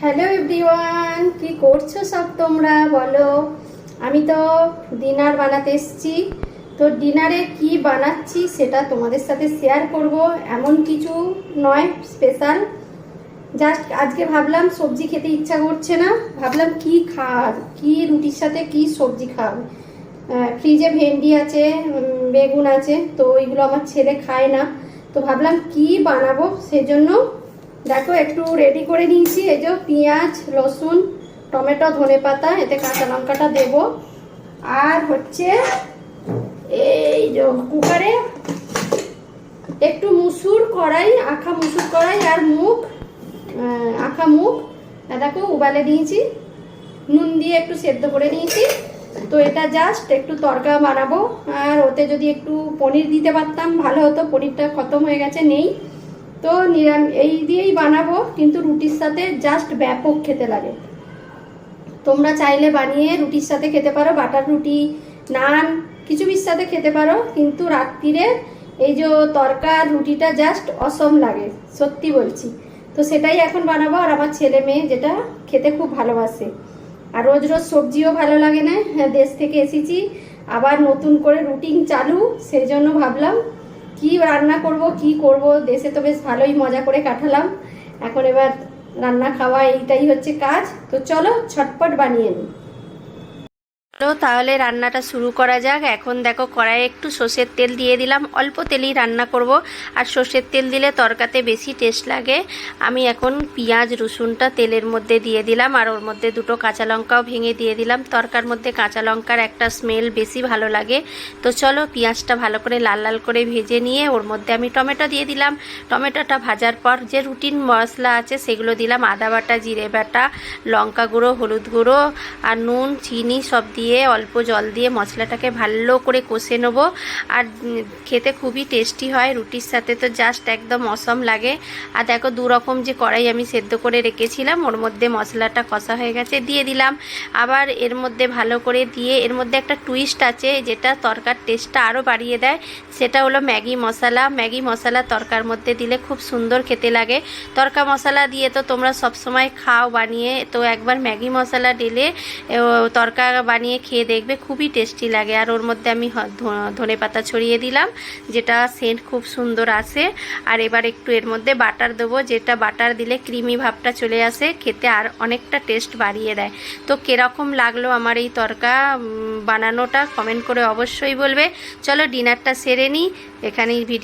Hello everyone, কি করছো সব তোমরা বলো। আমি তো ডিনার বানাতে এসেছি। তো ডিনারে কি বানাচ্ছি সেটা তোমাদের সাথে শেয়ার করব। এমন কিছু নয় স্পেশাল, জাস্ট আজকে ভাবলাম সবজি খেতে ইচ্ছা করছে না, ভাবলাম কি কি রুটির সাথে কি সবজি খাওয়াবে। ফ্রিজে ভেন্ডি আছে, বেগুন আছে, তো ওইগুলো আমার ছেলে খায় না। তো ভাবলাম কি বানাবো, সেজন্য দেখো একটু রেডি করে নিয়েছি। এই যে পেঁয়াজ, রসুন, টমেটো, ধনেপাতা, এতে কাঁচা লঙ্কাটা দেব। আর হচ্ছে এই যে কুকারে একটু মুসুর কড়াই, আখা মুসুর কড়াই আর আখা মুগ দেখো উবালে নিয়েছি, নুন দিয়ে একটু সেদ্ধ করে নিয়েছি। তো এটা জাস্ট একটু তড়কা বানাবো। আর ওতে যদি একটু পনির দিতে পারতাম ভালো হতো, পনিরটা খতম হয়ে গেছে, নেই। তো এই দিয়েই বানাবো, কিন্তু রুটির সাথে জাস্ট ব্যাপক খেতে লাগে। তোমরা চাইলে বানিয়ে রুটির সাথে খেতে পারো, বাটার রুটি, নান, কিছুর সাথে খেতে পারো। কিন্তু রাত্রিরে এই যে তরকার রুটিটা জাস্ট অসম লাগে, সত্যি বলছি। তো সেটাই এখন বানাবো। আর আমার ছেলে মেয়ে যেটা খেতে খুব ভালোবাসে। আর রোজ রোজ সবজিও ভালো লাগে না। হ্যাঁ, দেশ থেকে এসেছি, আবার নতুন করে রুটিন চালু, সেই জন্য ভাবলাম কি রান্না করব কি করব। দেশে তো বেশ ভালোই মজা করে কাটালাম, এখন এবার রান্না খাওয়া এইটাই হচ্ছে কাজ। তো চলো ঝটপট বানিয়ে নিই। তাহলে রান্নাটা শুরু করা যাক। এখন দেখো কড়াইয়ে একটু সর্ষের তেল দিয়ে দিলাম, অল্প তেলেই রান্না করব। আর সর্ষের তেল দিলে তরকাতে বেশি টেস্ট লাগে। আমি এখন পেঁয়াজ রসুনটা তেলের মধ্যে দিয়ে দিলাম, আর ওর মধ্যে দুটো কাঁচা লঙ্কাও ভেঙে দিয়ে দিলাম। তরকার মধ্যে কাঁচা লঙ্কার একটা স্মেল বেশি ভালো লাগে। তো চলো পেঁয়াজটা ভালো করে লাল লাল করে ভেজে নিয়ে ওর মধ্যে আমি টমেটো দিয়ে দিলাম। টমেটোটা ভাজার পর যে রুটিন মশলা আছে সেগুলো দিলাম, আদা বাটা, জিরে বাটা, লঙ্কা গুঁড়ো, হলুদ গুঁড়ো আর নুন, চিনি সব দিয়ে অল্প জল দিয়ে মশলাটাকে ভালো করে কষে নেব। আর খেতে খুবই টেস্টি হয় রুটির সাথে, তো জাস্ট একদম অসম লাগে। আর দেখো দু রকম যে কড়াই আমি সেদ্ধ করে রেখেছিলাম, ওর মধ্যে মশলাটা কষা হয়ে গেছে, দিয়ে দিলাম। আবার এর মধ্যে ভালো করে দিয়ে এর মধ্যে একটা টুইস্ট আছে যেটা তরকার টেস্টটা আরও বাড়িয়ে দেয়, সেটা হলো ম্যাগি মশলা। ম্যাগি মশলা তরকার মধ্যে দিলে খুব সুন্দর খেতে লাগে। তরকা মশলা দিয়ে তো তোমরা সবসময় খাও বানিয়ে, তো একবার ম্যাগি মশলা দিলে তরকা বানিয়ে খেয়ে দেখবে, খুবই টেস্টি লাগে। আর ওর মধ্যে আমি ধনেপাতা ছড়িয়ে দিলাম, যেটা সেন্ট খুব সুন্দর আসে। আর এবার একটু এর মধ্যে বাটার দেবো, যেটা বাটার দিলে ক্রিমি ভাবটা চলে আসে, খেতে আর অনেকটা টেস্ট বাড়িয়ে দেয়। তো কিরকম লাগলো আমার এই তরকা বানানোটা কমেন্ট করে অবশ্যই বলবে। চলো ডিনারটা সেরে নিই, এখানেই ভিডিও